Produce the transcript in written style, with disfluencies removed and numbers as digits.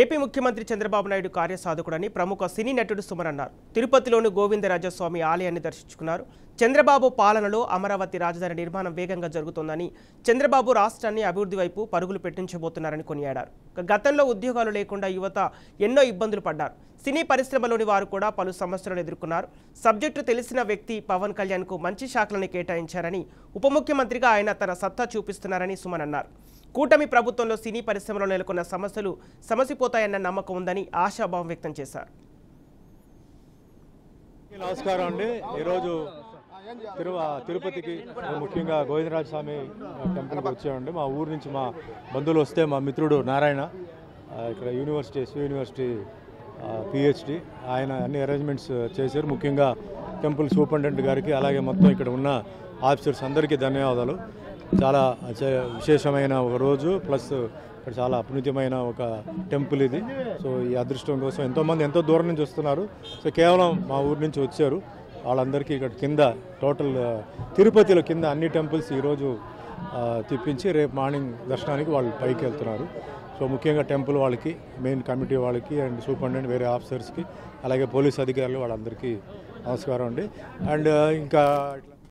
AP ముఖ్యమంత్రి చంద్రబాబు నాయుడు కార్యసాధకుడని ప్రముఖ సినీ నటుడు సుమన్ అన్నారు. తిరుపతిలోని గోవిందరాజస్వామి ఆలయాన్ని దర్శించుకున్నారు. చంద్రబాబు పాలనలో అమరావతి రాజధాని నిర్మాణం వేగంగా జరుగుతోందని, చంద్రబాబు రాష్ట్రాన్ని అభివృద్ధి వైపు పరుగులు పెట్టించబోతున్నారని కొనియాడారు. గతంలో ఉద్యోగాలు లేకుండా యువత ఎన్నో ఇబ్బందులు పడ్డారు. సినీ పరిశ్రమలోని వారు కూడా పలు సమస్యలను ఎదుర్కొన్నారు. సబ్జెక్టు తెలిసిన వ్యక్తి పవన్ కళ్యాణ్కు మంచి శాఖలను కేటాయించారని, ఉప ముఖ్యమంత్రిగా ఆయన తన సత్తా చూపిస్తున్నారని సుమన్ అన్నారు. కూటమి ప్రభుత్వంలో సినీ పరిశ్రమలో నెలకొన్న సమస్యలు సమసిపోతాయన్న నమ్మకం ఉందని ఆశాభావం వ్యక్తం చేశారు. నమస్కారం అండి. ఈరోజు తిరుపతికి ముఖ్యంగా గోవిందరాజ స్వామి టెంపుల్కి వచ్చామండి. మా ఊరు నుంచి మా బంధువులు వస్తే మా మిత్రుడు నారాయణ ఇక్కడ యూనివర్సిటీ పిహెచ్డి ఆయన అన్ని అరేంజ్మెంట్స్ చేశారు. ముఖ్యంగా టెంపుల్ సూపరింటెండెంట్ గారికి అలాగే మొత్తం ఇక్కడ ఉన్న ఆఫీసర్స్ అందరికీ ధన్యవాదాలు. చాలా విశేషమైన ఒక రోజు, ప్లస్ ఇక్కడ చాలా అపునీతమైన ఒక టెంపుల్ ఇది. సో ఈ అదృష్టం కోసం ఎంతోమంది ఎంతో దూరం నుంచి వస్తున్నారు. సో కేవలం మా ఊరి నుంచి వచ్చారు. వాళ్ళందరికీ ఇక్కడ కింద టోటల్ తిరుపతిలో కింద అన్ని టెంపుల్స్ ఈరోజు తిప్పించి రేపు మార్నింగ్ దర్శనానికి వాళ్ళు పైకి వెళ్తున్నారు. సో ముఖ్యంగా టెంపుల్ వాళ్ళకి, మెయిన్ కమిటీ వాళ్ళకి అండ్ సూపరింటెండెంట్ వేరే ఆఫీసర్స్కి అలాగే పోలీస్ అధికారులు వాళ్ళందరికీ నమస్కారం అండి. అండ్ ఇంకా